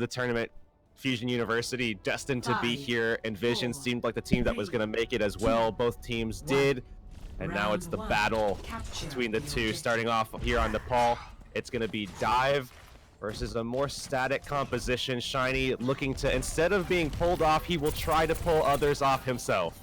the tournament. Fusion University destined to be here. Envision seemed like the team that was going to make it as well. Both teams did. And now it's the battle between the two. Starting off here on Nepal, it's going to be Dive versus a more static composition. Shiny looking to, instead of being pulled off, he will try to pull others off himself.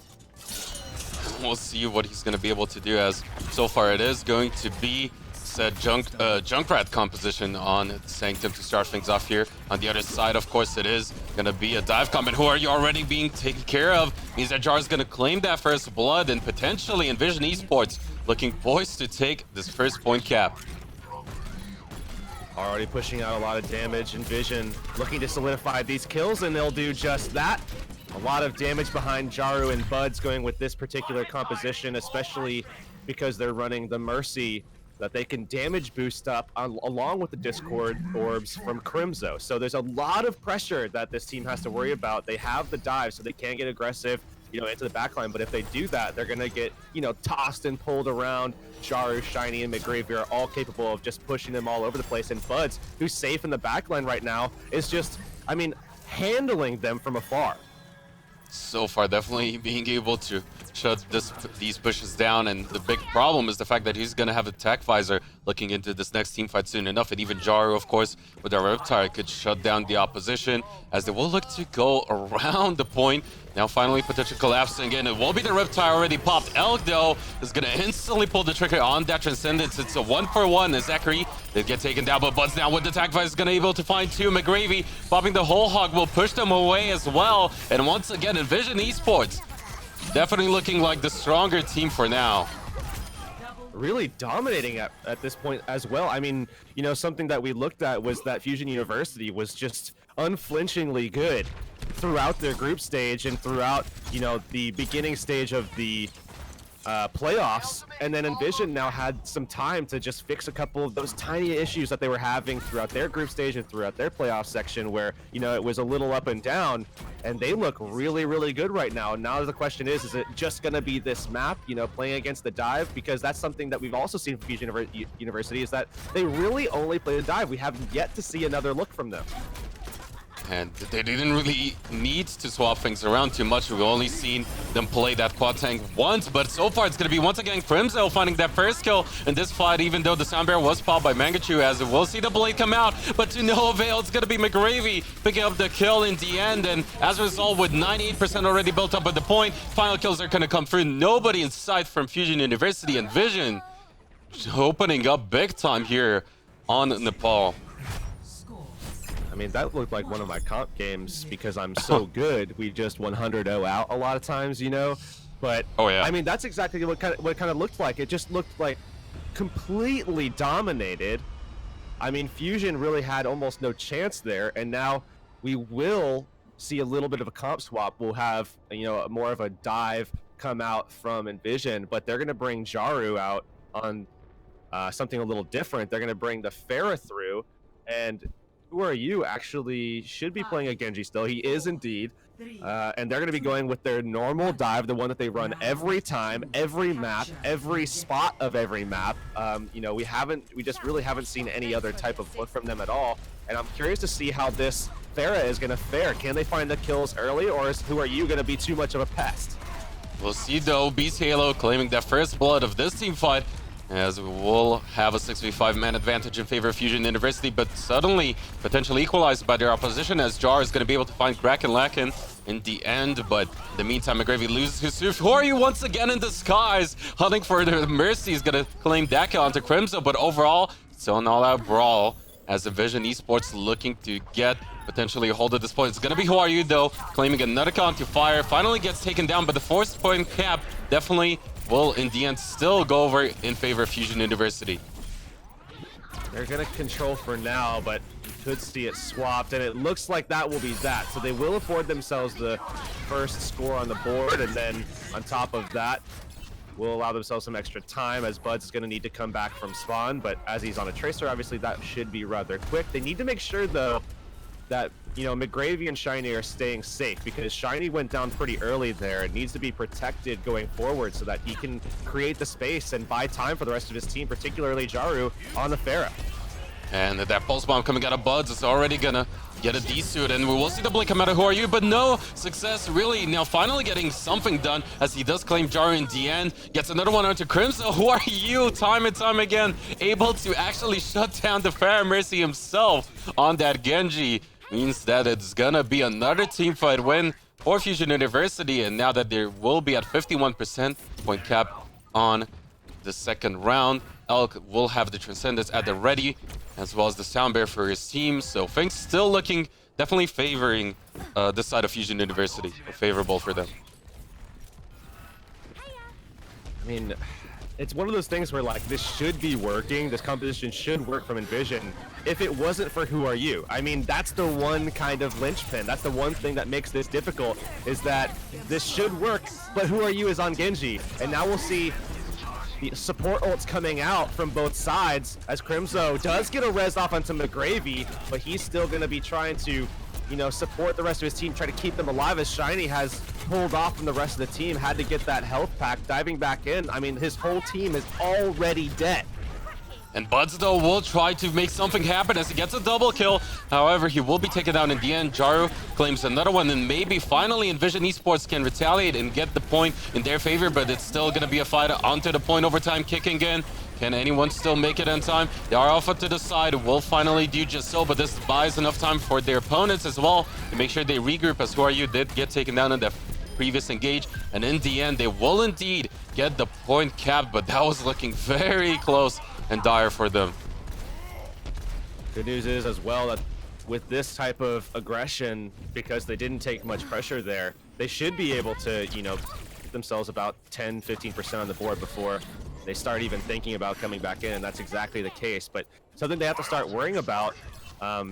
We'll see what he's going to be able to do, as so far it is going to be said Junkrat composition on Sanctum to start things off here. On the other side, of course, it is going to be a dive comp. And who are you already being taken care of? Means that Jar is going to claim that first blood, and potentially Envision Esports looking poised to take this first point cap. Already pushing out a lot of damage. Envision looking to solidify these kills, and they'll do just that. A lot of damage behind Jaru and Buds going with this particular composition, especially because they're running the Mercy that they can damage boost up along with the Discord orbs from Crimzo. So there's a lot of pressure that this team has to worry about. They have the dive, so they can get aggressive, you know, into the backline. But if they do that, they're gonna get, you know, tossed and pulled around. Jaru, Shiny, and McGravy are all capable of just pushing them all over the place. And Buds, who's safe in the backline right now, is just, I mean, handling them from afar. So far, definitely being able to shut these pushes down, and the big problem is the fact that he's going to have a Tech Visor looking into this next team fight soon enough, and even Jaru, of course, with their Riptide could shut down the opposition, as they will look to go around the point. Now finally potential collapsing in. It will be the Riptide already popped. Elk, though, is going to instantly pull the trigger on that Transcendence. It's a 1-for-1 as Zachary did get taken down, but Buds now with the Tech Visor is going to be able to find two. McGravy popping the whole hog will push them away as well, and once again Envision Esports definitely looking like the stronger team for now. Really dominating at this point as well. I mean, you know, something that we looked at was that Fusion University was just unflinchingly good throughout their group stage and throughout, you know, the beginning stage of the playoffs. And then Envision now had some time to just fix a couple of those tiny issues that they were having throughout their group stage and throughout their playoff section, where, you know, it was a little up and down, and they look really, really good right now. And now the question is it just going to be this map, you know, playing against the dive? Because that's something that we've also seen from Fusion University, is that they really only play the dive. We haven't yet to see another look from them. And they didn't really need to swap things around too much. We've only seen them play that quad tank once, but so far it's going to be once again Crimzo finding that first kill in this fight, even though the Sound Bear was popped by Mangachu, as we'll see the blade come out, but to no avail. It's going to be McGravy picking up the kill in the end, and as a result, with 98% already built up at the point, final kills are going to come through. Nobody in sight from Fusion University. And Envision opening up big time here on Nepal. I mean, that looked like one of my comp games because I'm so good. We just 100-0 out a lot of times, you know. But oh yeah, I mean, that's exactly what it kind of looked like. It just looked like completely dominated. I mean, Fusion really had almost no chance there, and now we will see a little bit of a comp swap. We'll have, you know, more of a dive come out from Envision, but they're gonna bring Jaru out on something a little different. They're gonna bring the Pharah through, and Who Are You actually should be playing a Genji still. He is indeed. And they're going to be going with their normal dive, the one that they run every time, every map, every spot of every map. You know, we just really haven't seen any other type of look from them at all. And I'm curious to see how this Pharah is going to fare. Can they find the kills early, or is Who Are You going to be too much of a pest? We'll see though. Beast Halo claiming the first blood of this team fight, as we will have a 6v5 man advantage in favor of Fusion University, but suddenly potentially equalized by their opposition, as Jar is going to be able to find Kraken Lakin in the end. But in the meantime, McGravy loses his surf. Who Are You once again in disguise, hunting for the Mercy, is going to claim that kill onto Crimson, but overall, it's an all-out brawl as Envision Esports looking to get potentially a hold of this point. It's going to be Who Are You though, claiming another count to fire, finally gets taken down, but the forced point cap definitely will in the end still go over in favor of Fusion University. They're going to control for now, but you could see it swapped, and it looks like that will be that. So they will afford themselves the first score on the board, and then on top of that, will allow themselves some extra time, as Buds is going to need to come back from spawn. But as he's on a Tracer, obviously that should be rather quick. They need to make sure, though, that, you know, McGravy and Shiny are staying safe, because Shiny went down pretty early there. It needs to be protected going forward so that he can create the space and buy time for the rest of his team, particularly Jaru on the Pharah. And that pulse bomb coming out of Buds is already gonna get a D-suit, and we will see the blade come out of Who Are You, but no success really. Now finally getting something done as he does claim Jaru in the end. Gets another one onto Crimson. Who Are You, time and time again, able to actually shut down the Fair Mercy himself on that Genji. Means that it's gonna be another team fight win for Fusion University, and now that they will be at 51% point cap on the second round, Elk will have the Transcendence at the ready, as well as the Sound Bear for his team. So things still looking definitely favoring this side of Fusion University, or favorable for them. I mean, it's one of those things where like this should be working. This composition should work from Envision if it wasn't for Who Are You. I mean, that's the one kind of linchpin. That's the one thing that makes this difficult, is that this should work, but Who Are You is on Genji. And now we'll see the support ults coming out from both sides as Crimzo does get a res off onto McGravy, but he's still going to be trying to, you know, support the rest of his team, try to keep them alive as Shiny has pulled off from the rest of the team, had to get that health pack, diving back in. I mean, his whole team is already dead. And Buds, though, will try to make something happen as he gets a double kill. However, he will be taken down in the end. Jaru claims another one, and maybe finally Envision Esports can retaliate and get the point in their favor, but it's still going to be a fight onto the point overtime kicking in. Can anyone still make it in time? They are off to the side, will finally do just so, but this buys enough time for their opponents as well to make sure they regroup, as Who Are You did get taken down in the previous engage. And in the end, they will indeed get the point capped, but that was looking very close and dire for them. Good news is as well that with this type of aggression, because they didn't take much pressure there, they should be able to, you know, get themselves about 10-15% on the board before they start even thinking about coming back in, and that's exactly the case. But something they have to start worrying about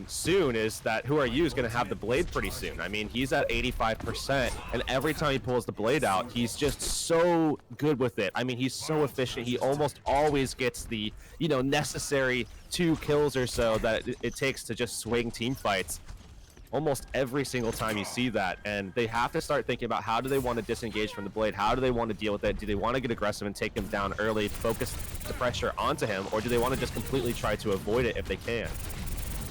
soon is that Who Are You is going to have the blade pretty soon. I mean, he's at 85%, and every time he pulls the blade out, he's just so good with it. I mean, he's so efficient. He almost always gets the, you know, necessary 2 kills or so that it takes to just swing team fights. Almost every single time you see that, and they have to start thinking about how do they want to disengage from the blade, how do they want to deal with it, do they want to get aggressive and take him down early, focus the pressure onto him, or do they want to just completely try to avoid it if they can?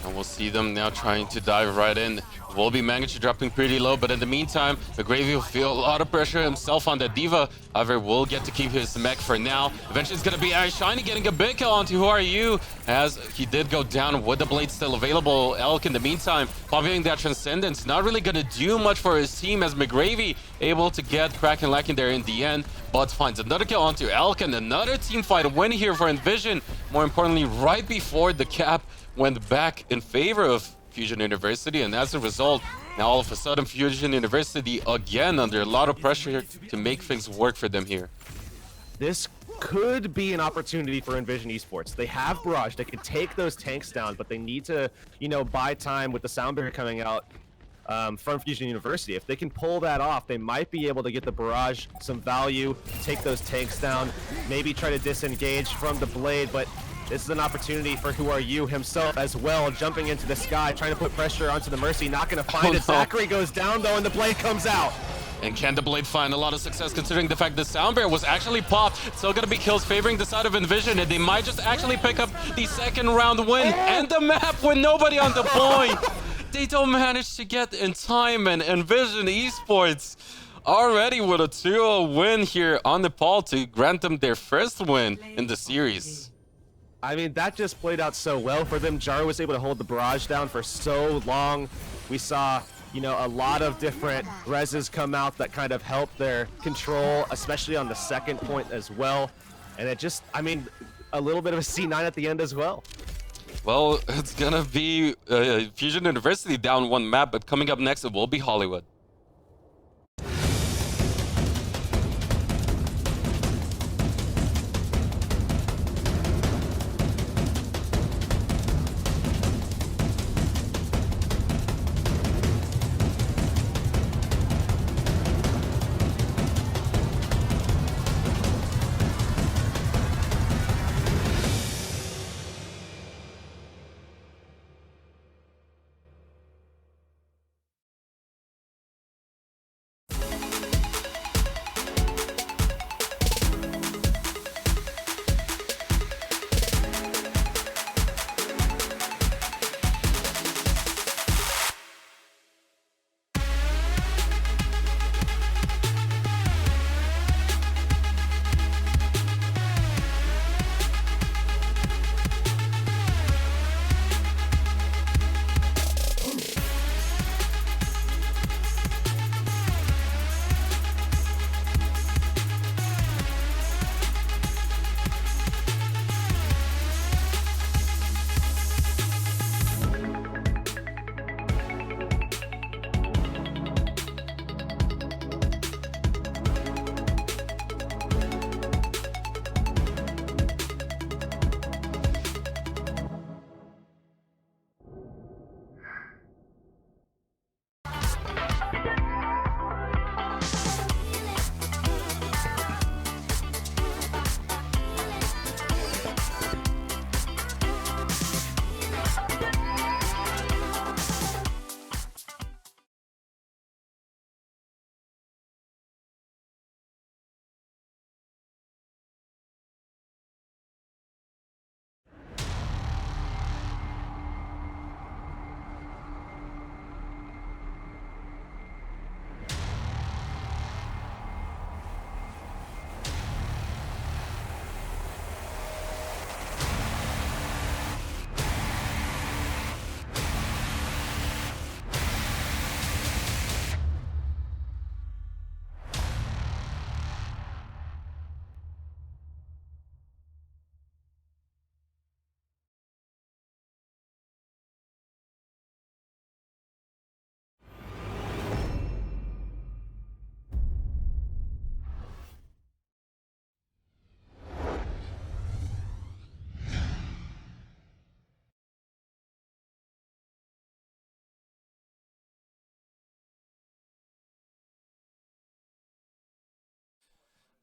And we'll see them now trying to dive right in. Will be managed to dropping pretty low, but in the meantime, McGravy will feel a lot of pressure himself on the Diva. However, will get to keep his mech for now. Eventually, it's going to be Shiny getting a big kill onto Who Are You, as he did go down with the blade still available. Elk, in the meantime, popping that Transcendence, not really going to do much for his team, as McGravy able to get Kraken lacking there in the end. But finds another kill onto Elk, and another team fight win here for Envision. More importantly, right before the cap went back in favor of Fusion University, and as a result, now all of a sudden Fusion University again under a lot of pressure to make things work for them here. This could be an opportunity for Envision Esports. They have Barrage, they can take those tanks down, but they need to, you know, buy time with the sound barrier coming out from Fusion University. If they can pull that off, they might be able to get the Barrage some value, take those tanks down, maybe try to disengage from the blade, but this is an opportunity for Who Are You himself as well, jumping into the sky, trying to put pressure onto the Mercy, not going to find it. No. Zachary goes down though, and the blade comes out. And can the blade find a lot of success, considering the fact the sound bear was actually popped? Still gonna be kills favoring the side of Envision, and they might just actually pick up the second round win and the map with nobody on the point. They don't manage to get in time, and Envision Esports already with a 2-0 win here on Nepal to grant them their first win in the series. I mean, that just played out so well for them. Jaru was able to hold the Barrage down for so long. We saw, you know, a lot of different reses come out that kind of helped their control, especially on the second point as well. And it just, I mean, a little bit of a C9 at the end as well. Well, it's gonna be Fusion University down 1 map, but coming up next, it will be Hollywood.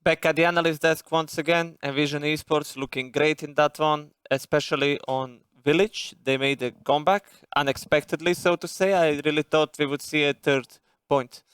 Back at the analyst desk once again, Envision Esports looking great in that one, especially on Village. They made a comeback, unexpectedly, so to say. I really thought we would see a third point.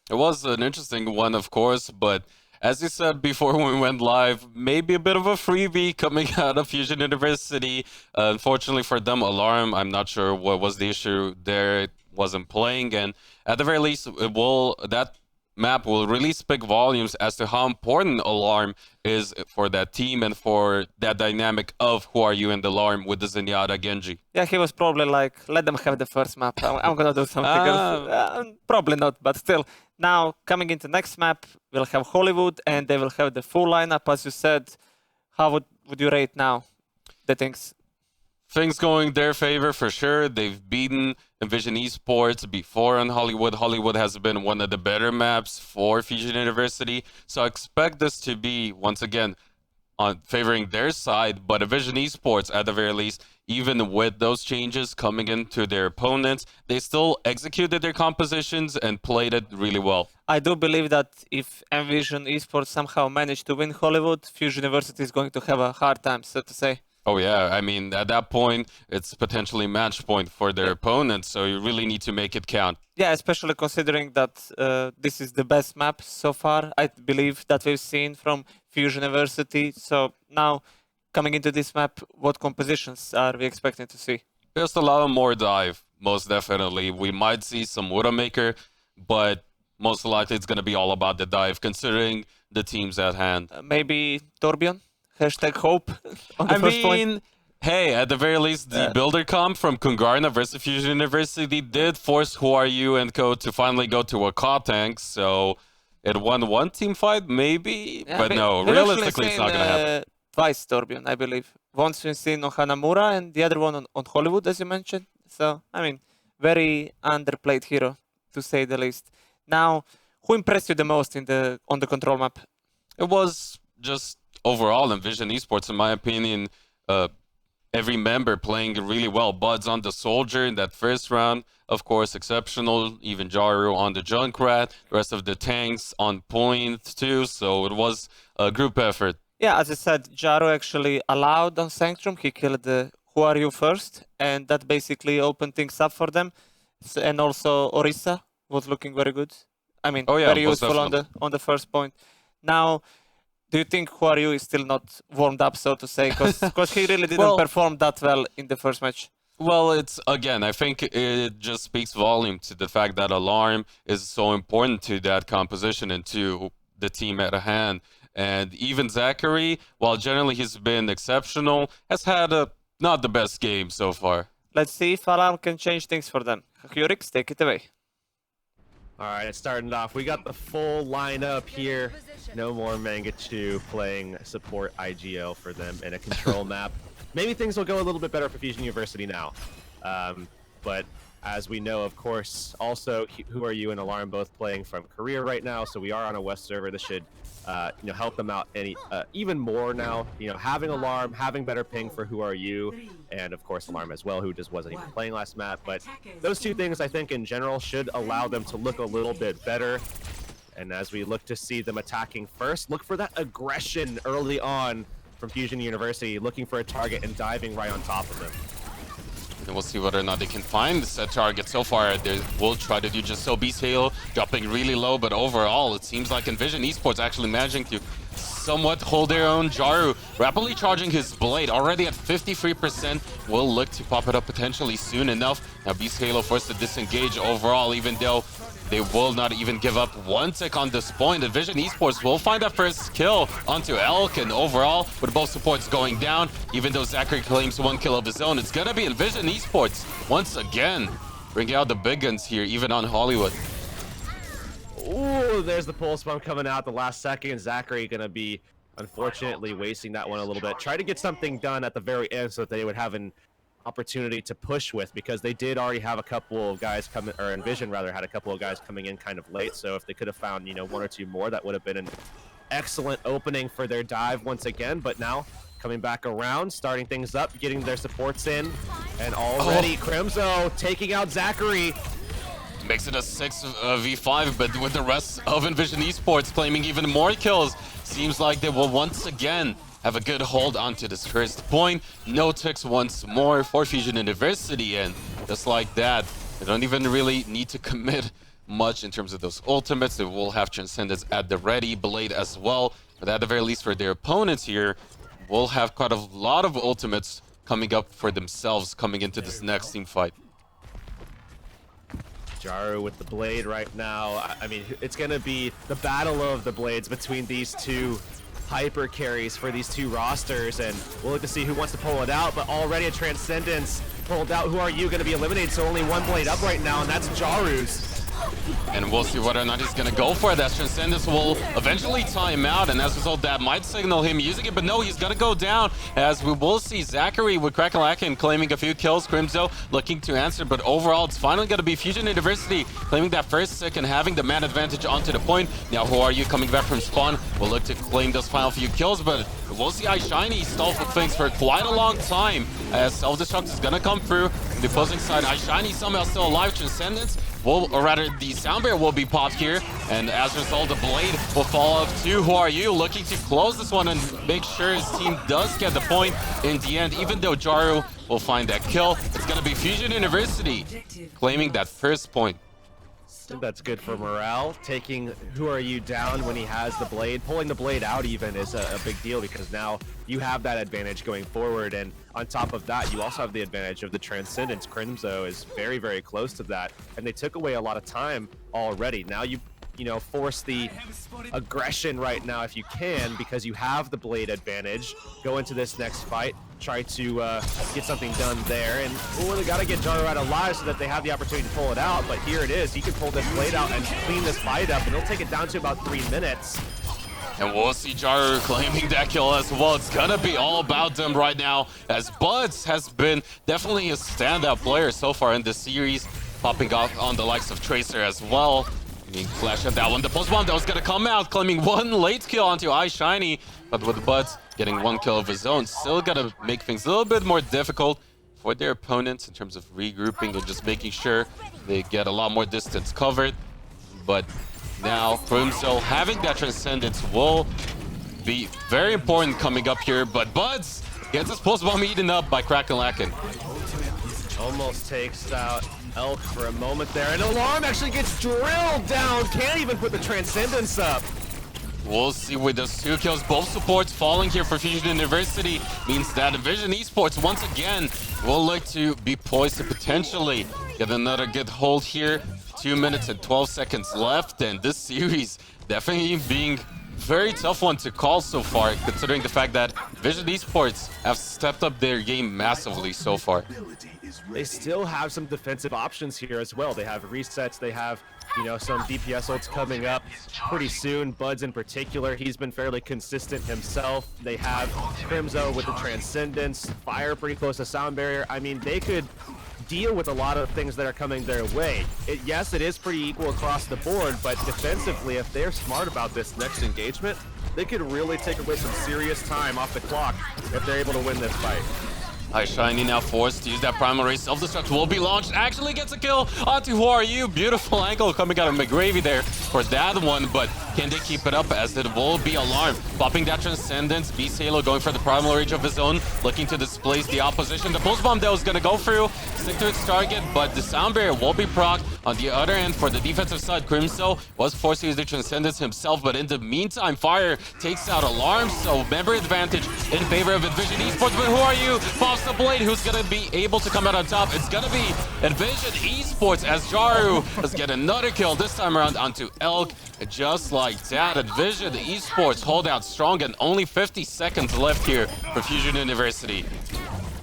It was an interesting one, of course, but as you said before when we went live, maybe a bit of a freebie coming out of Fusion University. Unfortunately for them, Alarm, I'm not sure what was the issue there. It wasn't playing, and at the very least, that map will really speak volumes as to how important Alarm is for that team and for that dynamic of who are you and Alarm with the Zenyatta Genji. Yeah, he was probably like, let them have the first map. I'm gonna do something else. Probably not, but still. Now, coming into next map, we'll have Hollywood, and they will have the full lineup, as you said. How would you rate now the things? Things going their favor for sure. They've beaten Envision Esports before on Hollywood. Hollywood has been one of the better maps for Fusion University. So I expect this to be, once again, on favoring their side. But Envision Esports, at the very least, even with those changes coming into their opponents, they still executed their compositions and played it really well. I do believe that if Envision Esports somehow managed to win Hollywood, Fusion University is going to have a hard time, so to say. Oh yeah, I mean, at that point, it's potentially match point for their opponents, so you really need to make it count. Yeah, especially considering that this is the best map so far, I believe, that we've seen from Fusion University. So now, coming into this map, what compositions are we expecting to see? Just a lot more dive, most definitely. We might see some Widowmaker, but most likely it's going to be all about the dive, considering the teams at hand. Maybe Torbjorn? Hashtag hope on the first point. Hey, at the very least, the builder comp from Kungarna versus Fusion University did force Who Are You and Co to finally go to a Ka tank, so it won one team fight, maybe, Yeah, but no, realistically it's not going to happen. Twice Torbjorn, I believe. Once we've seen on Hanamura and the other one on Hollywood, as you mentioned. So, I mean, very underplayed hero, to say the least. Now, who impressed you the most on the control map? It was just overall Envision Esports, in my opinion, every member playing really well. Buds on the Soldier in that first round, of course, exceptional. Even Jaru on the Junkrat. The rest of the tanks on point too. So it was a group effort. Yeah, as I said, Jaru actually allowed on Sanctum. He killed the Who Are You first, and that basically opened things up for them. So, and also Orisa was looking very good. I mean, very useful on the first point. Now, do you think Who Are You is still not warmed up, so to say? Because he really didn't perform that well in the first match. Well, it's, again, I think it just speaks volume to the fact that Alarm is so important to that composition and to the team at hand. And even Zachary, while generally he's been exceptional, has had not the best game so far. Let's see if Alarm can change things for them. Hurix, take it away. All right, it's starting off. We got the full lineup here. No more Mangachu playing support IGL for them in a control map. Maybe things will go a little bit better for Fusion University now. But as we know, of course, also, Who Are You and Alarm both playing from Korea right now, so we are on a West server. This should help them out even more now. Having Alarm, having better ping for Who Are You, and of course Alarm as well, who just wasn't even playing last map. But those two things, I think, in general, should allow them to look a little bit better. And as we look to see them attacking first, look for that aggression early on from Fusion University, looking for a target and diving right on top of them. And we'll see whether or not they can find the set target. So far, they will try to do just so. Beast Halo dropping really low, but overall, it seems like Envision Esports actually managing to somewhat hold their own. Jaru rapidly charging his blade, already at 53%. Will look to pop it up potentially soon enough. Now Beast Halo forced to disengage overall, even though they will not even give up one tick on this point. Envision Esports will find that first kill onto Elk, and overall, with both supports going down, even though Zachary claims one kill of his own, it's gonna be Envision Esports once again bringing out the big guns here, even on Hollywood. Ooh, there's the pulse bomb coming out the last second. Zachary gonna be, unfortunately, wasting that one a little bit. Try to get something done at the very end so that they would have an opportunity to push with, because they did already have a couple of guys coming, or Envision rather had a couple of guys coming in kind of late. So if they could have found, one or two more, that would have been an excellent opening for their dive once again. But now coming back around, starting things up, getting their supports in, and already Crimzo taking out Zachary. Makes it a 6v5, but with the rest of Envision Esports claiming even more kills. seems like they will once again have a good hold onto this first point. No ticks once more for Fusion University, and just like that, they don't even really need to commit much in terms of those ultimates. They will have Transcendence at the ready, Blade as well, but at the very least for their opponents here, will have quite a lot of ultimates coming up for themselves coming into this next team fight. Jaru with the Blade right now. I mean, it's going to be the battle of the Blades between these two hyper carries for these two rosters, and we'll look to see who wants to pull it out, but already a Transcendence pulled out. Who are you going to be eliminated? So only one Blade up right now, and that's Jaru's. And we'll see whether or not he's going to go for it. That Transcendence will eventually tie him out, and as a result, that might signal him using it. But no, he's going to go down, as we will see Zachary with Kraken claiming a few kills. Crimzo looking to answer, but overall, it's finally going to be Fusion University claiming that first stick and having the man advantage onto the point. Now, who are you coming back from spawn? Will look to claim those final few kills, but we'll see iShiny stall for things for quite a long time, as Self-Destruct is going to come through. On the opposing side, iShiny somehow still alive. Transcendence will, or rather, the Sound Barrier will be popped here, and as a result, the Blade will fall off too. Who are you? Looking to close this one and make sure his team does get the point in the end, even though Jaru will find that kill. It's going to be Fusion University claiming that first point. I think that's good for morale. Taking Who Are You down when he has the Blade. Pulling the Blade out even is a big deal, because now you have that advantage going forward, and on top of that, you also have the advantage of the Transcendence. Crimzo is very, very close to that, and they took away a lot of time already. Now you know, force the aggression right now if you can, because you have the Blade advantage. Go into this next fight, try to get something done there, and they gotta get Jaru out alive so that they have the opportunity to pull it out. But here it is, he can pull this Blade out and clean this fight up, and he'll take it down to about 3 minutes. And we'll see Jaru claiming that kill as well. It's gonna be all about them right now, as Buds has been definitely a standout player so far in this series, popping off on the likes of Tracer as well. Being flashed at that one. The post bomb that was gonna come out, claiming one late kill onto iShiny, but with Buds getting 1 kill of his own, still gotta make things a little bit more difficult for their opponents in terms of regrouping and just making sure they get a lot more distance covered. But now, Crimzo having that Transcendence will be very important coming up here, but Buds gets his post bomb eaten up by Kraken. Almost takes out Elk for a moment there, and Alarm actually gets drilled down. Can't even put the Transcendence up. We'll see with those 2 kills. Both supports falling here for Fusion University means that Envision Esports once again will look to be poised to potentially get another good hold here. 2 minutes and 12 seconds left, and this series definitely being very tough one to call so far, considering the fact that Vision Esports have stepped up their game massively so far. They still have some defensive options here as well. They have resets, they have, you know, some DPS ults coming up pretty soon. Buds in particular, he's been fairly consistent himself. They have Crimzo with the Transcendence, Fire pretty close to Sound Barrier. I mean, they could deal with a lot of things that are coming their way. Yes, it is pretty equal across the board, but defensively, if they're smart about this next engagement, they could really take away some serious time off the clock if they're able to win this fight. iShiny now forced to use that primary self-destruct will be launched. Actually gets a kill onto Who Are You. Beautiful angle coming out of McGravy there for that one, but can they keep it up, as it will be Alarm popping that Transcendence. Beast Halo going for the primal rage of his own, looking to displace the opposition. The pulse bomb though is going to go through, stick to its target, but the Sound Barrier will be proc. On the other end, for the defensive side, Crimzo was forced to use the Transcendence himself, but in the meantime, Fire takes out Alarm, so member advantage in favor of Envision Esports. But Who Are You pops the Blade. Who's going to be able to come out on top? It's going to be Envision Esports, as Jaru does get another kill, this time around onto Elk. Just like that, Envision Esports hold out strong, and only 50 seconds left here for Fusion University.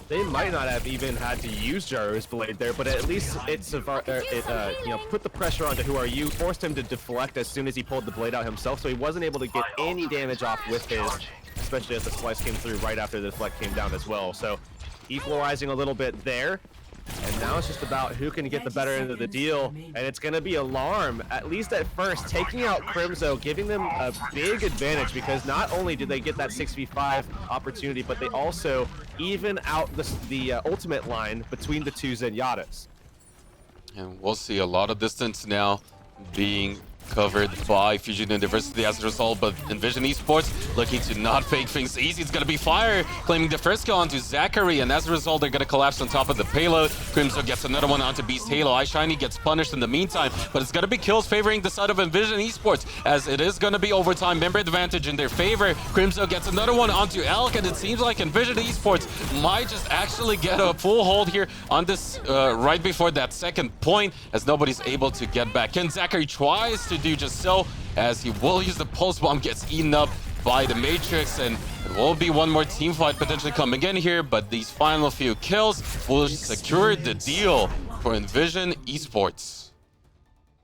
They might not have even had to use Jaru's Blade there, but at least it you know, put the pressure onto Who Are You, forced him to deflect as soon as he pulled the Blade out himself, so he wasn't able to get any damage off with his, especially as the slice came through right after the deflect came down as well. So equalizing a little bit there, and now it's just about who can get the better end of the deal, and it's going to be Alarm, at least at first, taking out Crimzo, giving them a big advantage, because not only did they get that 6v5 opportunity, but they also even out the ultimate line between the two Zenyatas. And we'll see a lot of distance now being covered by Fusion University as a result, but Envision Esports looking to not make things easy. It's going to be Fire claiming the first kill onto Zachary, and as a result, they're going to collapse on top of the payload. Crimzo gets another one onto Beast Halo. iShiny gets punished in the meantime, but it's going to be kills favoring the side of Envision Esports, as it is going to be overtime member advantage in their favor. Crimzo gets another one onto Elk, and it seems like Envision Esports might just actually get a full hold here on this right before that second point, as nobody's able to get back in. Zachary tries to do just so, as he will use the pulse bomb, gets eaten up by the Matrix, and it will be one more team fight potentially coming in here, but these final few kills will secure the deal for Envision Esports.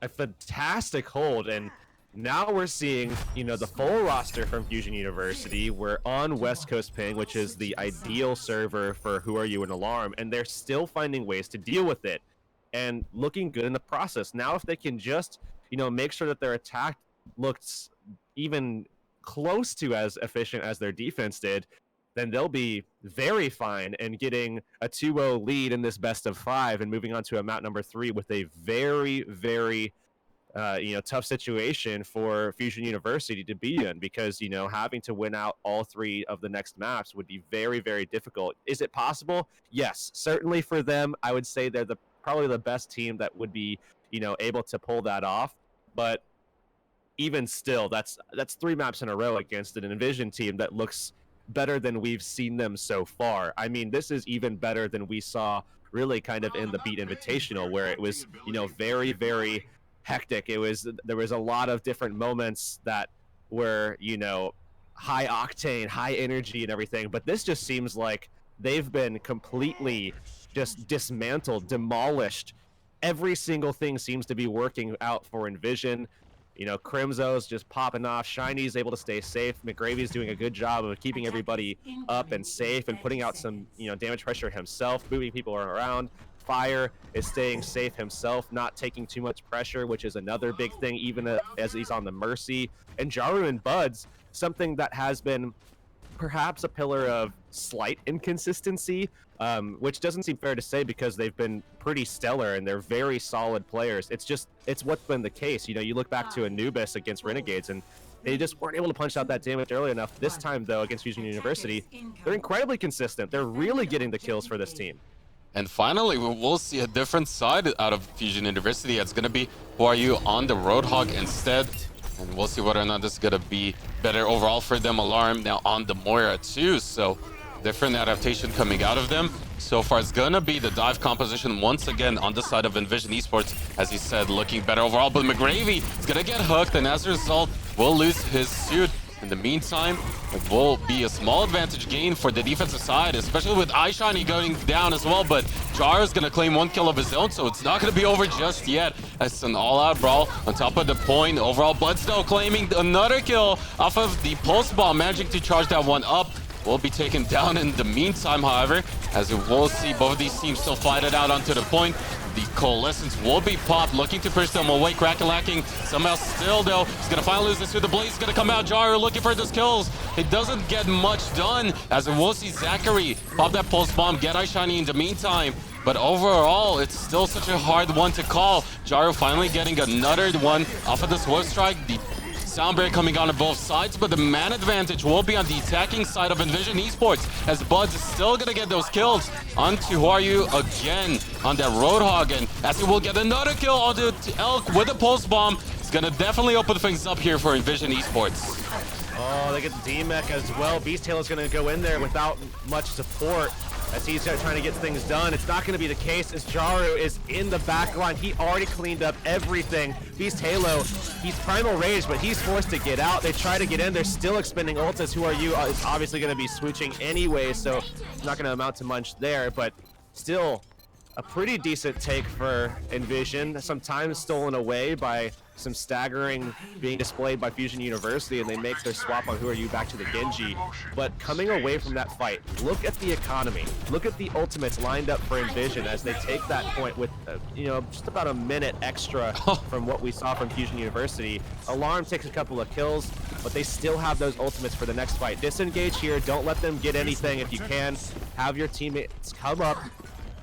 A fantastic hold, and now we're seeing, you know, the full roster from Fusion University. We're on West Coast Ping, which is the ideal server for Who Are You and Alarm, and they're still finding ways to deal with it and looking good in the process. Now, if they can just, you know, make sure that their attack looks even close to as efficient as their defense did, then they'll be very fine and getting a 2-0 lead in this best of 5 and moving on to a map number 3 with a very, very you know, tough situation for Fusion University to be in, because, you know, having to win out all 3 of the next maps would be very, very difficult. Is it possible? Yes, certainly for them. I would say they're probably the best team that would be, you know, able to pull that off. But even still, that's 3 maps in a row against an Envision team that looks better than we've seen them so far. I mean, this is even better than we saw really kind of in the Beat Invitational, where it was, you know, very, very hectic. There was a lot of different moments that were, you know, high octane, high energy and everything, but this just seems like they've been completely just dismantled, demolished. Every single thing seems to be working out for Envision. You know, Crimzo's just popping off. Shiny's able to stay safe. McGravy's doing a good job of keeping everybody up and safe and putting out some, you know, damage pressure himself, moving people around. Fire is staying safe himself, not taking too much pressure, which is another big thing, even as he's on the Mercy. And Jaru and Buds, something that has been perhaps a pillar of slight inconsistency, which doesn't seem fair to say because they've been pretty stellar and they're very solid players. It's what's been the case. You know, you look back to Anubis against Renegades, and they just weren't able to punch out that damage early enough. This time, though, against Fusion University, they're incredibly consistent. They're really getting the kills for this team. And finally, we will see a different side out of Fusion University. It's going to be Who Are You on the Roadhog instead. And we'll see whether or not this is going to be better overall for them. Alarm now on the Moira too. So different adaptation coming out of them. So far, it's going to be the dive composition once again on the side of Envision Esports. As he said, looking better overall. But McGravy is going to get hooked, and as a result, will lose his suit. In the meantime, it will be a small advantage gain for the defensive side, especially with iShiny going down as well. But Jar is going to claim 1 kill of his own, so it's not going to be over just yet. It's an all-out brawl on top of the point. Overall, Bloodsnow claiming another kill off of the pulse bomb, managing to charge that one up. Will be taken down in the meantime, however, as we will see both of these teams still fight it out onto the point. The Coalescence will be popped, looking to push them away. Kraken somehow still, though. He's going to finally lose this through the Blaze. He's going to come out. Jaru looking for those kills. It doesn't get much done, as we will see Zachary pop that pulse bomb, get iShiny in the meantime. But overall, it's still such a hard one to call. Jaru finally getting another one off of the Swift Strike. The sound break coming on both sides, but the man advantage will be on the attacking side of Envision Esports, as Buds is still gonna get those kills onto Who Are You again on that Roadhog, and as he will get another kill onto Elk with a pulse bomb. It's gonna definitely open things up here for Envision Esports. Oh, they get the D-Mech as well. Beast Tail is going to go in there without much support as he's trying to get things done. It's not going to be the case as Jaru is in the back line. He already cleaned up everything. Beast Halo, he's Primal Rage, but he's forced to get out. They try to get in. They're still expending ults. Who Are You is obviously going to be switching anyway, so it's not going to amount to much there, but still a pretty decent take for Envision. Sometimes stolen away by some staggering being displayed by Fusion University, and they make their swap on Who Are You back to the Genji. But coming away from that fight, look at the economy. Look at the ultimates lined up for Envision as they take that point with, you know, just about a minute extra from what we saw from Fusion University. Alarm takes a couple of kills, but they still have those ultimates for the next fight. Disengage here. Don't let them get anything if you can. Have your teammates come up,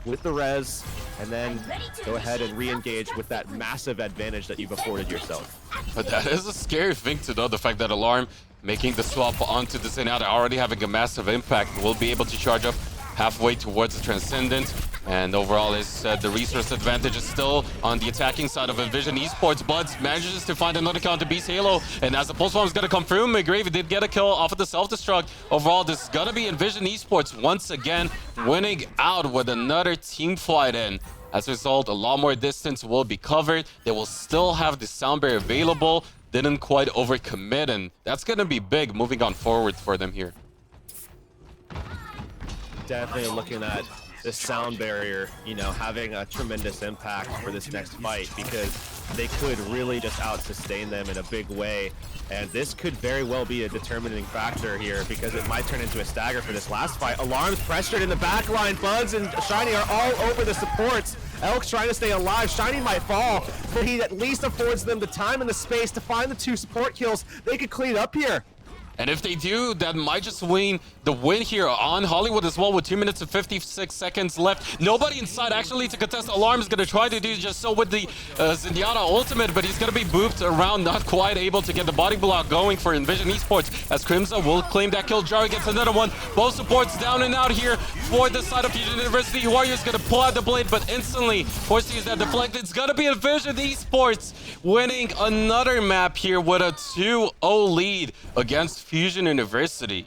with the res, and then go ahead and re-engage with that massive advantage that you've afforded yourself. But that is a scary thing to know, the fact that Alarm making the swap onto the Zenyatta, already having a massive impact, will be able to charge up halfway towards the Transcendent. And overall, the resource advantage is still on the attacking side of Envision Esports. Bloods manages to find another kill to Beast Halo. And as the Pulse Bomb is going to come through, McGravy did get a kill off of the self-destruct. Overall, this is going to be Envision Esports once again winning out with another team fight in. As a result, a lot more distance will be covered. They will still have the sound barrier available. Didn't quite overcommit, and that's going to be big moving on forward for them here. Definitely looking at the sound barrier, you know, having a tremendous impact for this next fight, because they could really just out-sustain them in a big way. And this could very well be a determining factor here, because it might turn into a stagger for this last fight. Alarm's pressured in the back line. Buds and Shiny are all over the supports. Elk's trying to stay alive. Shiny might fall, but he at least affords them the time and the space to find the 2 support kills. They could clean up here. And if they do, that might just win the win here on Hollywood as well, with 2 minutes and 56 seconds left. Nobody inside actually to contest. Alarm is going to try to do just so with the Zenyatta ultimate, but he's going to be booped around, not quite able to get the body block going for Envision Esports, as Crimza will claim that kill. Jari gets another one. Both supports down and out here for the side of Fusion University. Warriors going to pull out the blade, but instantly forced to use that deflect. It's going to be Envision Esports winning another map here with a 2-0 lead against Fusion University.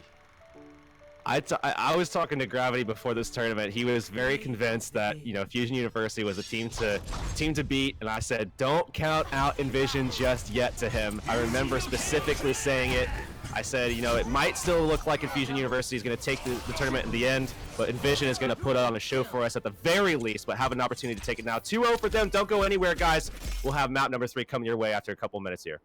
I was talking to Gravity before this tournament. He was very convinced that, you know, Fusion University was a team to beat, and I said, don't count out Envision just yet to him. I remember specifically saying it. I said, you know, it might still look like Fusion University is going to take the tournament in the end, but Envision is going to put on a show for us at the very least, but have an opportunity to take it now. 2-0 for them. Don't go anywhere, guys. We'll have map number 3 coming your way after a couple minutes here.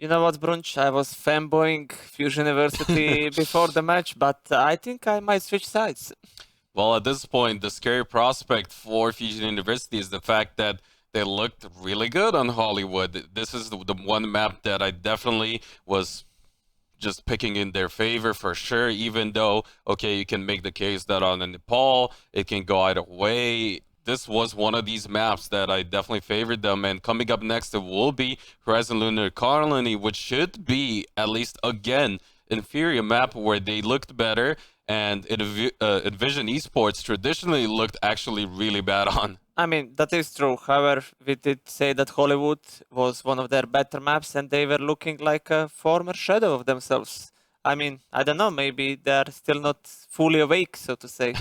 You know what, Brunch? I was fanboying Fusion University before the match, but I think I might switch sides. Well, at this point, the scary prospect for Fusion University is the fact that they looked really good on Hollywood. This is the one map that I definitely was just picking in their favor for sure, even though, okay, you can make the case that on the Nepal, it can go either way. This was one of these maps that I definitely favored them. And coming up next, it will be Horizon Lunar Colony, which should be, at least again, inferior map where they looked better. And Envision Esports traditionally looked actually really bad on. I mean, that is true. However, we did say that Hollywood was one of their better maps and they were looking like a former shadow of themselves. I mean, I don't know, maybe they're still not fully awake, so to say.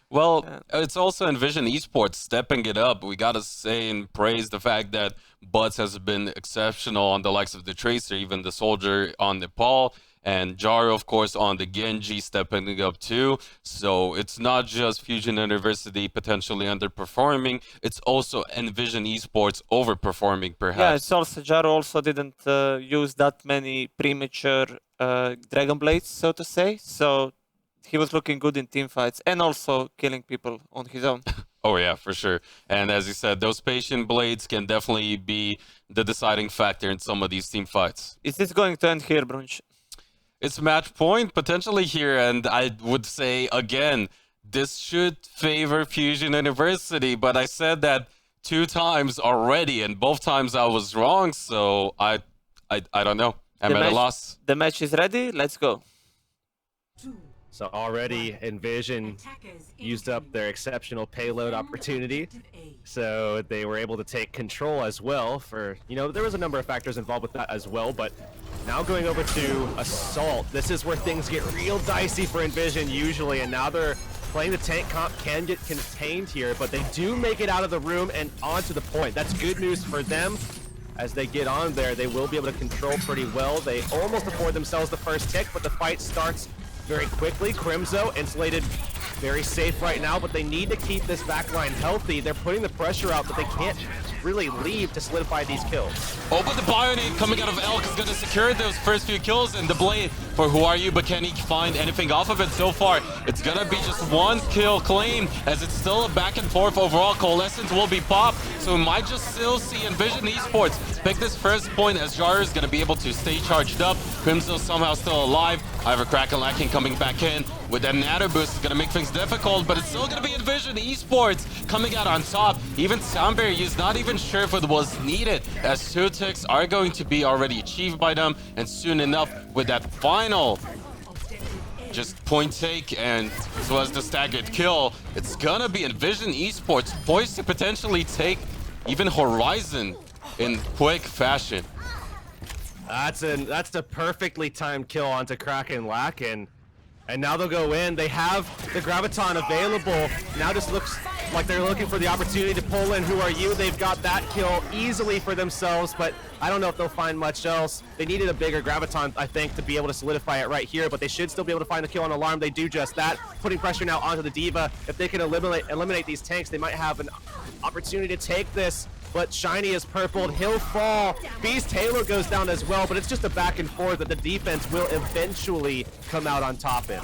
Well, it's also Envision Esports stepping it up. We gotta say and praise the fact that Butts has been exceptional on the likes of the Tracer, even the Soldier on Nepal, and Jaro, of course, on the Genji stepping up too. So it's not just Fusion University potentially underperforming, it's also Envision Esports overperforming, perhaps. Yeah, it's also, Jaro also didn't use that many premature Dragon Blades, so to say. So he was looking good in team fights and also killing people on his own. Oh yeah, for sure. And as you said, those patient blades can definitely be the deciding factor in some of these team fights. Is this going to end here, Brunch? It's match point potentially here, and I would say again, this should favor Fusion University, but I said that 2 times already, and both times I was wrong, so I don't know. I'm at a loss. The match is ready. Let's go. So already Envision used up their exceptional payload opportunity. So they were able to take control as well for, you know, there was a number of factors involved with that as well, but now going over to Assault, this is where things get real dicey for Envision usually, and now they're playing the tank comp, can get contained here, but they do make it out of the room and onto the point. That's good news for them. As they get on there, they will be able to control pretty well. They almost afford themselves the first tick, but the fight starts very quickly. Crimzo insulated very safe right now, but they need to keep this backline healthy. They're putting the pressure out, but they can't really leave to solidify these kills. Oh, but the Bionade coming out of Elk is going to secure those first few kills, and the Blade for Who Are You, but can he find anything off of it so far? It's going to be just 1 kill claim, as it's still a back and forth overall. Coalescence will be popped, so we might just still see Envision Esports pick this first point, as Jar is going to be able to stay charged up. Crimson somehow still alive. However, Kraken Lacking coming back in with that Nano boost is going to make things difficult, but it's still going to be Envision Esports coming out on top. Even Soundberry is not even sure if it was needed, as 2 ticks are going to be already achieved by them, and soon enough with that final just point take and as well as the staggered kill, it's going to be Envision Esports poised to potentially take even Horizon in quick fashion. That's a perfectly timed kill onto Kraken Lacken. And now they'll go in. They have the Graviton available. Now just looks like they're looking for the opportunity to pull in Who Are You. They've got that kill easily for themselves, but I don't know if they'll find much else. They needed a bigger Graviton, I think, to be able to solidify it right here, but they should still be able to find the kill on Alarm. They do just that, putting pressure now onto the D.Va. If they can eliminate these tanks, they might have an opportunity to take this. But Shiny is purpled, he'll fall. Beast Halo goes down as well, but it's just a back and forth that the defense will eventually come out on top in.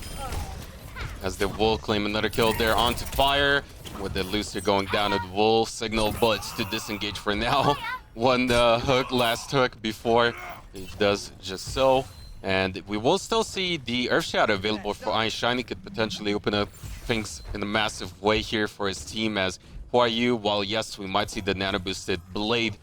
As they will claim another kill there onto Fire, with the Lucer going down, it will signal Butts to disengage for now. One last hook before he does just so. And we will still see the Earth Shadow available for Iron Shiny, could potentially open up things in a massive way here for his team, as Who Are You, while yes, we might see the nano boosted Blade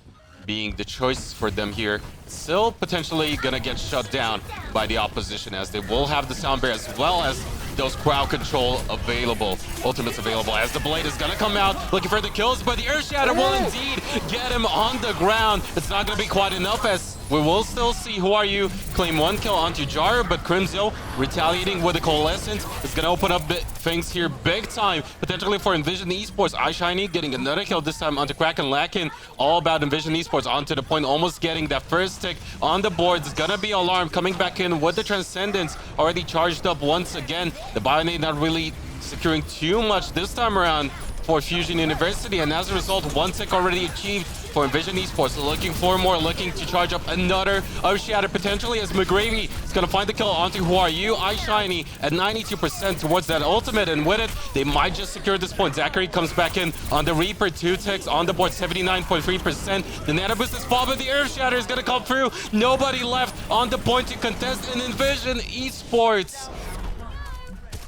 being the choice for them here, still potentially gonna get shut down by the opposition, as they will have the Sound Bear as well as those crowd control available, ultimates available, as the Blade is gonna come out looking for the kills, but the Earth Shadow will indeed get him on the ground. It's not gonna be quite enough, as we will still see Who Are You claim 1 kill onto Jar, but Crimzo retaliating with the Coalescence is gonna open up things here big time, potentially for Envision Esports. iShiny getting another kill, this time onto Kraken Lacken. All about Envision Esports onto the point, almost getting that first tick on the board. It's gonna be Alarm coming back in with the Transcendence already charged up once again. The Bionade not really securing too much this time around for Fusion University, and as a result, 1 tick already achieved for Envision Esports. Looking for more, looking to charge up another Shatter potentially as McGravy is going to find the kill onto Who Are You. iShiny at 92% towards that ultimate, and with it, they might just secure this point. Zachary comes back in on the Reaper, 2 ticks on the board, 79.3%. The Nano Boost is fall, but the Earth Shatter is going to come through. Nobody left on the point to contest in Envision Esports.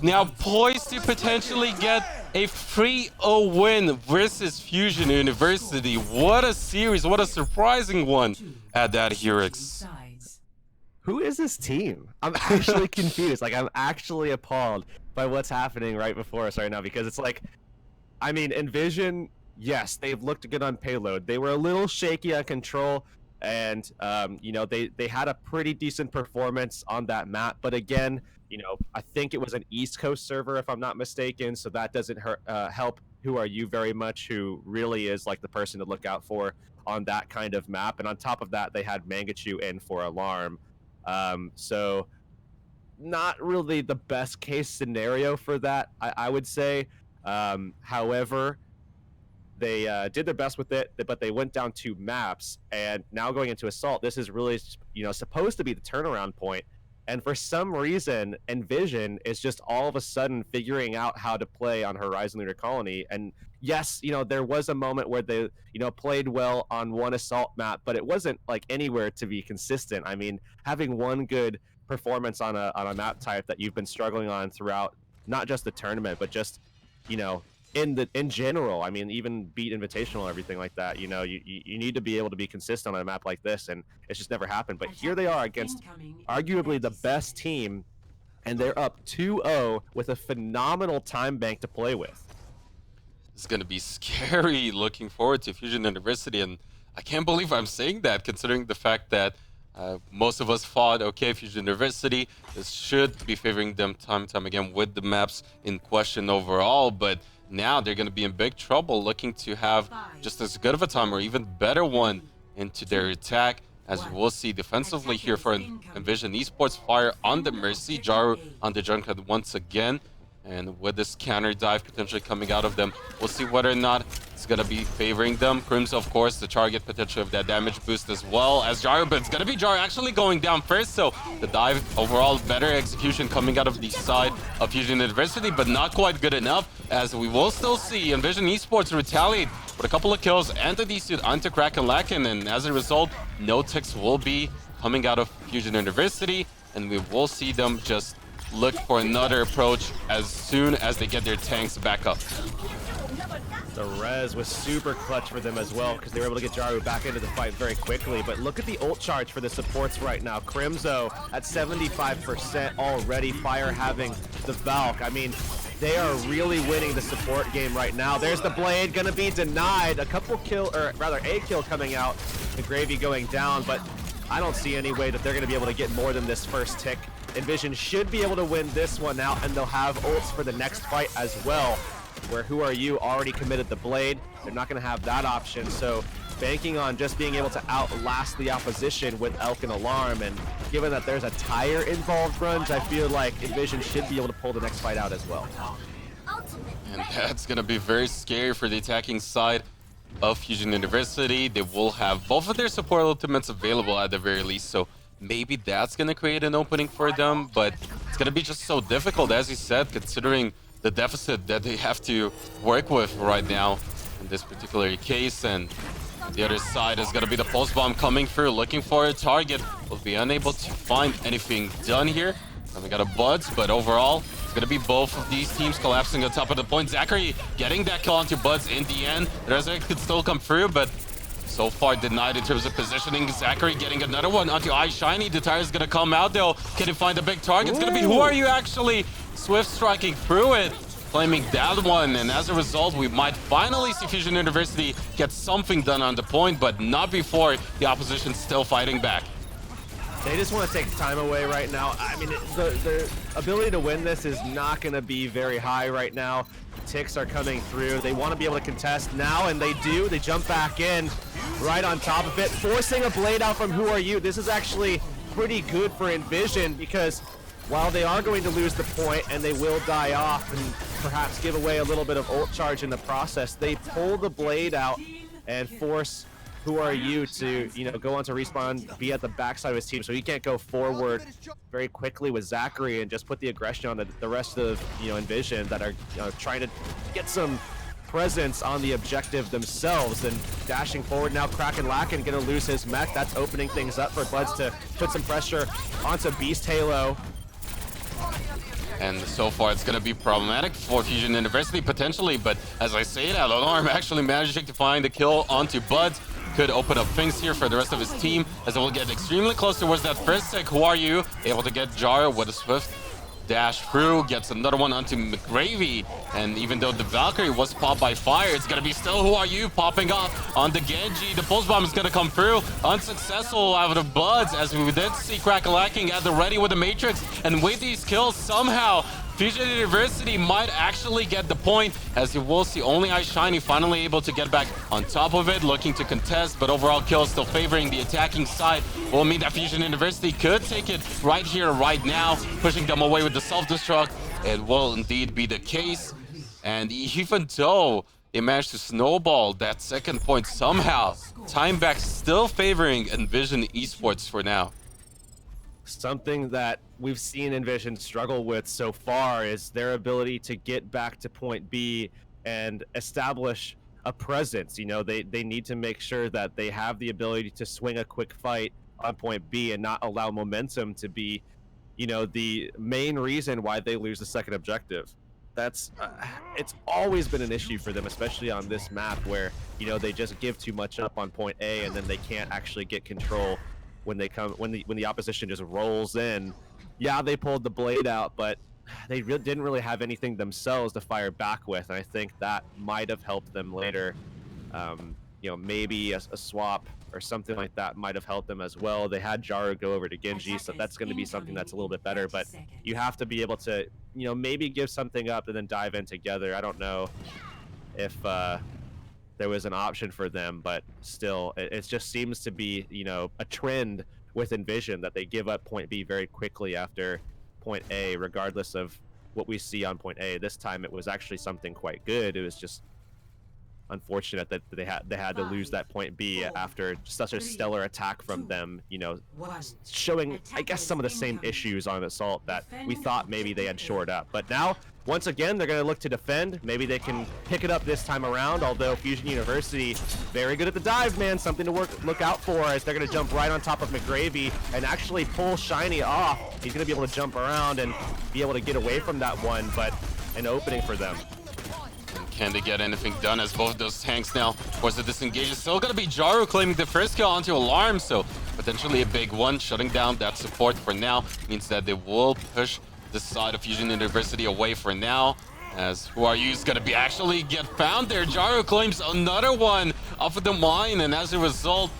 Now poised to potentially get a 3-0 win versus Fusion University. What a series, what a surprising one at that Herix. Who is this team? I'm actually confused. Like, I'm actually appalled by what's happening right before us right now, because it's like, I mean, Envision, yes, they've looked good on payload. They were a little shaky on control, and you know, they had a pretty decent performance on that map, but again, you know, I think it was an East Coast server, if I'm not mistaken, so that doesn't help Who Are You very much, who really is like the person to look out for on that kind of map. And on top of that, they had Mangachu in for Alarm. So not really the best case scenario for that, I would say. However, they did their best with it, but they went down 2 maps, and now going into Assault, this is really, you know, supposed to be the turnaround point. And for some reason, Envision is just all of a sudden figuring out how to play on Horizon Lunar Colony. And yes, you know, there was a moment where they, you know, played well on one Assault map, but it wasn't like anywhere to be consistent. I mean, having one good performance on a map type that you've been struggling on throughout, not just the tournament, but just, you know, in general, I mean, even beat Invitational, everything like that, you know, you need to be able to be consistent on a map like this, and it's just never happened. But here they are against arguably the best team, and they're up 2-0 with a phenomenal time bank to play with. It's going to be scary looking forward to Fusion University, and I can't believe I'm saying that, considering the fact that most of us thought, okay, Fusion University, this should be favoring them time and time again with the maps in question overall, but now they're going to be in big trouble, looking to have just as good of a time or even better one into their attack, as we'll see defensively here for Envision Esports. Fire on the Mercy, Jaru on the Junkhead once again, and with this counter dive potentially coming out of them, we'll see whether or not it's going to be favoring them. Crimson, of course, the target potential of that damage boost as well as Jaru, but it's going to be Jaru actually going down first, so the dive overall better execution coming out of the side of Fusion University, but not quite good enough, as we will still see Envision Esports retaliate with a couple of kills and the D-suit onto Kraken Lakin, and as a result, no ticks will be coming out of Fusion University, and we will see them just look for another approach as soon as they get their tanks back up. The res was super clutch for them as well, because they were able to get Jaru back into the fight very quickly. But look at the ult charge for the supports right now. Crimzo at 75% already. Fire having the Valk. I mean, they are really winning the support game right now. There's the Blade, gonna be denied. A kill coming out. The Gravy going down, but I don't see any way that they're gonna be able to get more than this first tick. Envision should be able to win this one out, and they'll have ults for the next fight as well, where Who Are You already committed the Blade. They're not going to have that option, so banking on just being able to outlast the opposition with Elk and Alarm, and given that there's a tire involved, Grunge, I feel like Envision should be able to pull the next fight out as well. And that's going to be very scary for the attacking side of Fusion University. They will have both of their support ultimates available at the very least, so maybe that's going to create an opening for them, but it's going to be just so difficult, as you said, considering the deficit that they have to work with right now in this particular case. And the other side is going to be the pulse bomb coming through, looking for a target. Will be unable to find anything done here. And we got a Buds, but overall, it's going to be both of these teams collapsing on top of the point. Zachary getting that kill onto Buds in the end. The Resurrect could still come through, but so far denied in terms of positioning. Zachary getting another one onto iShiny. The tire is going to come out though. Can he find a big target? It's going to be Who Are You actually swift striking through it, claiming that one. And as a result, we might finally see Fusion University get something done on the point, but not before the opposition still fighting back. They just want to take time away right now. I mean, the ability to win this is not going to be very high right now. Ticks are coming through. They want to be able to contest now, and they do. They jump back in right on top of it, forcing a Blade out from Who Are You. This is actually pretty good for Envision, because while they are going to lose the point and they will die off and perhaps give away a little bit of ult charge in the process, they pull the blade out and force Who Are You to, go on to respawn, be at the backside of his team, so he can't go forward very quickly with Zachary and just put the aggression on the rest of, Envision that are trying to get some presence on the objective themselves. And dashing forward now, Kraken Lacken gonna lose his mech. That's opening things up for Buds to put some pressure onto Beast Halo. And so far, it's going to be problematic for Fusion University, potentially. But as I say that, Alarm actually managing to find the kill onto Buds. Could open up things here for the rest of his team, as it will get extremely close towards that first tick. Who Are You? Able to get Jara with a swift dash through. Gets another one onto McGravy. And even though the Valkyrie was popped by fire, it's going to be still Who Are You popping up on the Genji. The pulse bomb is going to come through. Unsuccessful out of Buds, as we did see Kraken Lacking at the ready with the Matrix. And with these kills, somehow Fusion University might actually get the point, as you will see only iShiny finally able to get back on top of it, looking to contest, but overall kills still favoring the attacking side. Will mean that Fusion University could take it right here, right now, pushing them away with the self-destruct. It will indeed be the case. And even though they managed to snowball that second point somehow, time back still favoring Envision Esports for now. Something that we've seen Envision struggle with so far is their ability to get back to point B and establish a presence. They need to make sure that they have the ability to swing a quick fight on point B and not allow momentum to be, the main reason why they lose the second objective. That's it's always been an issue for them, especially on this map where, they just give too much up on point A and then they can't actually get control when the opposition just rolls in. Yeah, they pulled the blade out, but they didn't really have anything themselves to fire back with, and I think that might have helped them later. Maybe a swap or something like that might have helped them as well. They had Jaro go over to Genji, so that's going to be something that's a little bit better, but you have to be able to, maybe give something up and then dive in together. I don't know if there was an option for them, but still, it just seems to be, a trend with Envision that they give up point B very quickly after point A, regardless of what we see on point A. This time it was actually something quite good. It was just unfortunate that they had to lose that point B after such a stellar attack from them, showing, I guess, some of the same issues on Assault that we thought maybe they had shored up. But now, once again, they're going to look to defend. Maybe they can pick it up this time around, although Fusion University, very good at the dive, man. Something to look out for, as they're going to jump right on top of McGravy and actually pull Shiny off. He's going to be able to jump around and be able to get away from that one, but an opening for them. Can they get anything done, as both of those tanks now force the disengage? It's still going to be Jaro claiming the first kill onto Alarm, so potentially a big one. Shutting down that support for now means that they will push the side of Fusion University away for now, as Who Are You is going to be actually get found there. Jaro claims another one off of the mine, and as a result,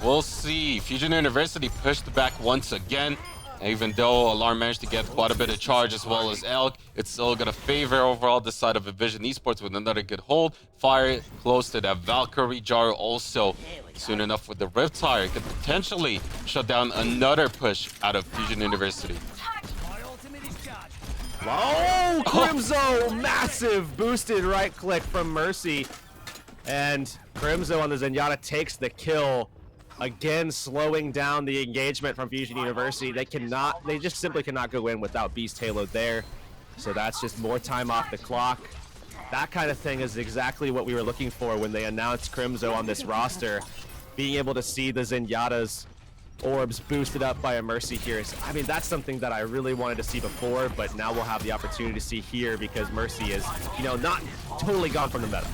we'll see Fusion University pushed back once again. Even though Alarm managed to get quite a bit of charge as well as Elk, it's still going to favor overall the side of Envision Esports with another good hold. Fire close to that Valkyrie. Jar also soon enough with the Riptire could potentially shut down another push out of Fusion University. Oh, Crimzo! Massive boosted right click from Mercy. And Crimzo on the Zenyatta takes the kill. Again, slowing down the engagement from Fusion University. They just simply cannot go in without Beast Halo there. So that's just more time off the clock. That kind of thing is exactly what we were looking for when they announced Crimzo on this roster. Being able to see the Zenyatta's orbs boosted up by a Mercy here. I mean, that's something that I really wanted to see before, but now we'll have the opportunity to see here because Mercy is, not totally gone from the meta.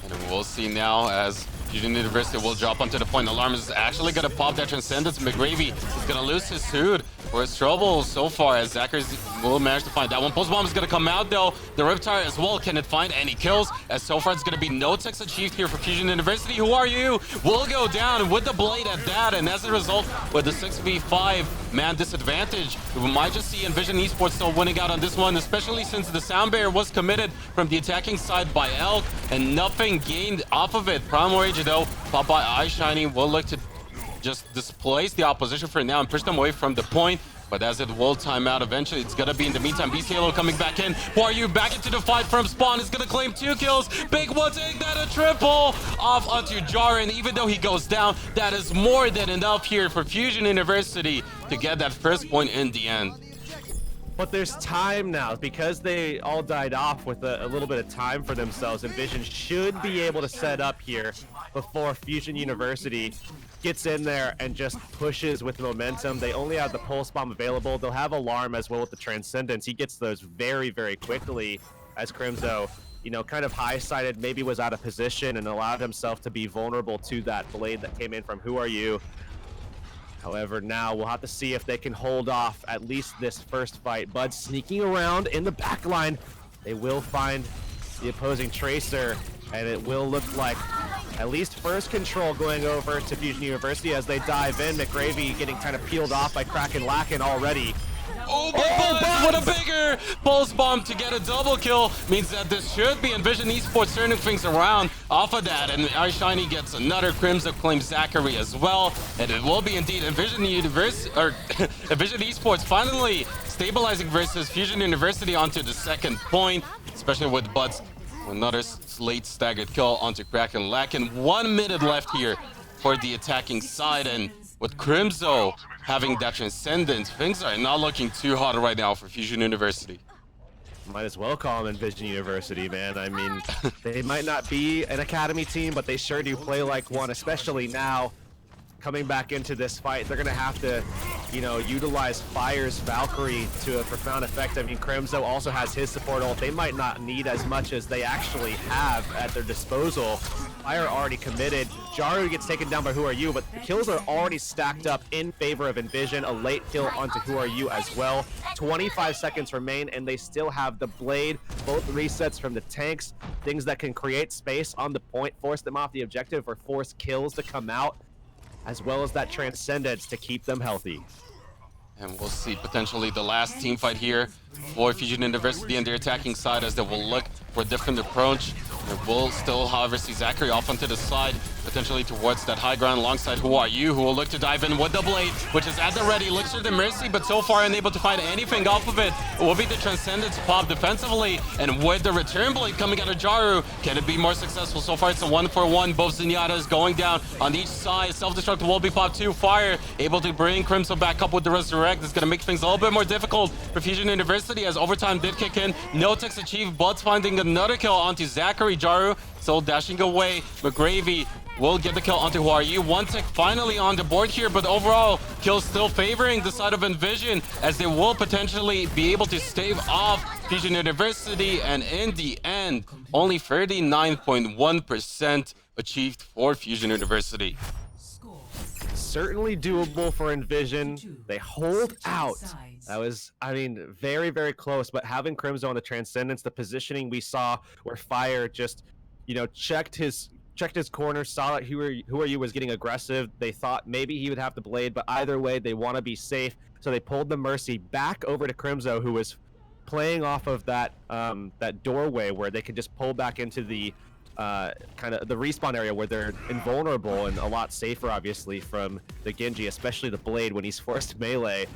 And we'll see now as Fusion University will drop onto the point. Alarm is actually going to pop that Transcendence. McGravy is going to lose his hood for his trouble so far, as Zachary will manage to find that one. Post bomb is going to come out though. The Riptire as well. Can it find any kills? As so far it's going to be no techs achieved here for Fusion University. Who Are You will go down with the blade at that, and as a result, with the 6v5 man disadvantage, we might just see Envision Esports still winning out on this one, especially since the sound barrier was committed from the attacking side by Elk and nothing gained off of it. Primal Rage though, popped by iShiny, will look to just displace the opposition for now and push them away from the point. but as it will time out eventually, it's gonna be in the meantime. Beast Halo coming back in. Who are you back into the fight from spawn? Is gonna claim 2 kills. Big one take that a triple off onto Jaro, and even though he goes down, that is more than enough here for Fusion University to get that first point in the end. But there's time now because they all died off with a little bit of time for themselves. Envision should be able to set up here before Fusion University gets in there and just pushes with momentum. They only have the pulse bomb available. They'll have alarm as well with the Transcendence. He gets those very, very quickly as Crimzo, you know, kind of high-sided, maybe was out of position and allowed himself to be vulnerable to that blade that came in from Who Are You. However, now we'll have to see if they can hold off at least this first fight. Bud sneaking around in the back line. They will find the opposing Tracer, and it will look like at least first control going over to Fusion University as they dive in. McGravy getting kind of peeled off by Kraken Lacken already. Oh, but what a bigger pulse bomb to get a double kill means that this should be Envision Esports turning things around off of that, and iShiny gets another Crimson claim Zachary as well, and it will be indeed Envision Envision Esports finally stabilizing versus Fusion University onto the second point, especially with Bud's another late staggered kill onto Kraken Lacken. 1 minute left here for the attacking side, and with Crimzo having that Transcendence, things are not looking too hot right now for Fusion University. Might as well call them Envision University, man. I mean, they might not be an academy team, but they sure do play like one, especially now. Coming back into this fight, they're going to have to, you know, utilize Fire's Valkyrie to a profound effect. I mean, Crimzo also has his support ult. They might not need as much as they actually have at their disposal. Fire already committed. Jaru gets taken down by Who Are You, but the kills are already stacked up in favor of Envision. A late kill onto Who Are You as well. 25 seconds remain, and they still have the blade, both resets from the tanks, things that can create space on the point, force them off the objective, or force kills to come out, as well as that Transcendence to keep them healthy. And we'll see potentially the last team fight here for Fusion University and their attacking side as they will look for a different approach. They will still, however, see Zachary off onto the side, potentially towards that high ground alongside Who Are You, who will look to dive in with the blade, which is at the ready. Looks for the Mercy, but so far unable to find anything off of it. It will be the Transcendence pop defensively, and with the return blade coming out of Jaru, can it be more successful? So far, it's a 1-for-1. Both Zenyatas going down on each side. Self-destruct will be popped too. Fire able to bring Crimson back up with the Resurrect. It's going to make things a little bit more difficult for Fusion University as overtime did kick in. No techs achieved, but finding another kill onto Zachary. Jaru so dashing away. McGravy will get the kill onto Who Are You. 1 tick finally on the board here, but overall, kills still favoring the side of Envision as they will potentially be able to stave off Fusion University, and in the end, only 39.1% achieved for Fusion University. Certainly doable for Envision. They hold out. That was, I mean, very, very close, but having Crimzo on the Transcendence, the positioning we saw where Fire just, you know, checked his corner, saw that Who Are You was getting aggressive. They thought maybe he would have the blade, but either way, they want to be safe. So they pulled the Mercy back over to Crimzo, who was playing off of that that doorway where they could just pull back into the kind of the respawn area where they're invulnerable and a lot safer, obviously, from the Genji, especially the blade when he's forced melee.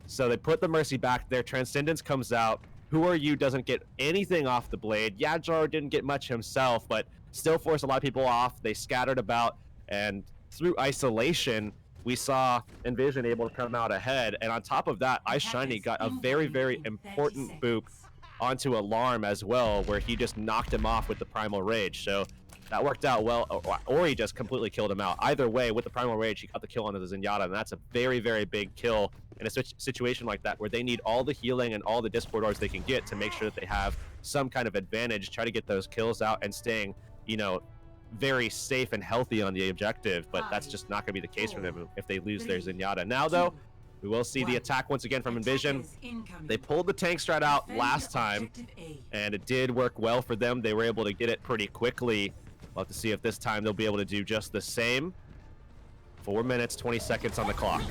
So they put the Mercy back there. Transcendence comes out. Who Are You doesn't get anything off the blade. Yeah, Jaro didn't get much himself, but still forced a lot of people off. They scattered about, and through isolation, we saw Envision able to come out ahead. And on top of that, iShiny got a very, very important boop onto Alarm as well, where he just knocked him off with the Primal Rage. So that worked out well, or he just completely killed him out. Either way, with the Primal Rage, he got the kill onto the Zenyatta, and that's a very, very big kill in a situation like that, where they need all the healing and all the Discord orbs they can get to make sure that they have some kind of advantage, try to get those kills out and staying, you know, very safe and healthy on the objective. But that's just not going to be the case for them if they lose their Zenyatta. Now, though, we will see the attack once again from Envision. They pulled the tank strat out last time, and it did work well for them. They were able to get it pretty quickly. We'll have to see if this time they'll be able to do just the same. 4 minutes, 20 seconds on the clock.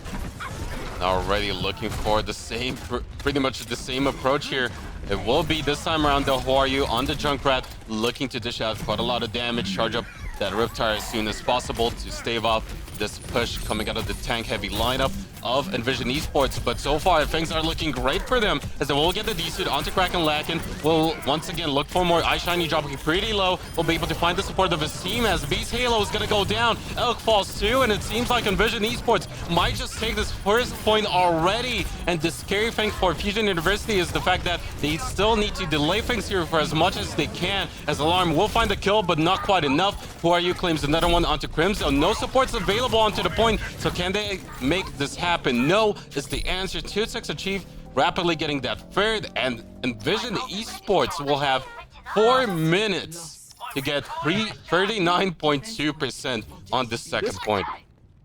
Already looking for the same, pretty much the same approach here. It will be this time around the Who Are You on the Junkrat, looking to dish out quite a lot of damage, charge up that Riptire as soon as possible to stave off this push coming out of the tank heavy lineup. of Envision Esports, but so far things are looking great for them as they will get the D-suit onto Kraken Lakin. Will once again look for more iShiny, dropping pretty low. Will be able to find the support of his team as Beast Halo is going to go down. Elk falls too, and it seems like Envision Esports might just take this first point already. And the scary thing for Fusion University is the fact that they still need to delay things here for as much as they can, as Alarm will find the kill, but not quite enough. Who Are You claims another one onto Crimson. No supports available onto the point, so can they make this happen? No is the answer. 2-6 achieved, rapidly getting that third, and Envision Esports will have 4 minutes to get 39.2% on the second point.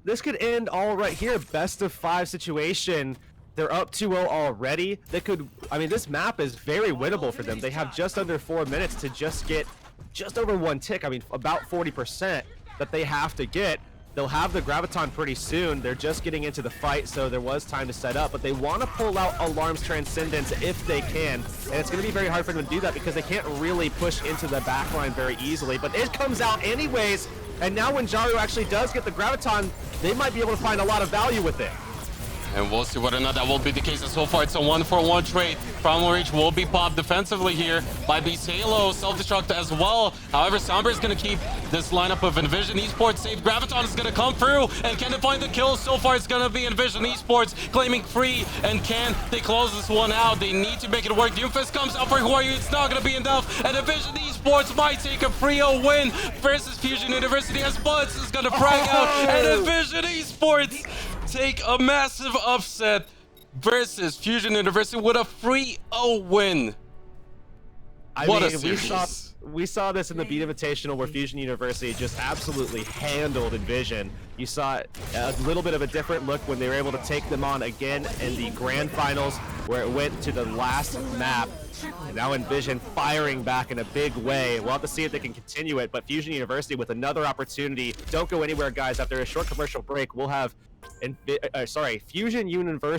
This could end all right here. Best of 5 situation. They're up 2-0 already. They could, I mean, this map is very winnable for them. They have just under 4 minutes to just get just over 1 tick. I mean, about 40% that they have to get. They'll have the Graviton pretty soon. They're just getting into the fight, so there was time to set up, but they want to pull out Alarm's Transcendence if they can, and it's going to be very hard for them to do that because they can't really push into the backline very easily, but it comes out anyways, and now when Jaru actually does get the Graviton, they might be able to find a lot of value with it. And we'll see whether or not that will be the case. And so far, it's a 1-for-1 trade. Primal Reach will be popped defensively here by Beast Halo. Self-destruct as well. However, Sombra is going to keep this lineup of Envision Esports safe. Graviton is going to come through. And can they find the kill? So far, it's going to be Envision Esports claiming free. And can they close this one out? They need to make it work. Doomfist comes up for Who Are You? It's not going to be enough. And Envision Esports might take a 3-0 win versus Fusion University as Buds is going to frag out. And Envision Esports take a massive upset versus Fusion University with a 3-0 win. What a series. We saw this in the Beat Invitational where Fusion University just absolutely handled Envision. You saw a little bit of a different look when they were able to take them on again in the grand finals where it went to the last map. And now Envision firing back in a big way. We'll have to see if they can continue it, but Fusion University with another opportunity. Don't go anywhere, guys. After a short commercial break, we'll have Fusion University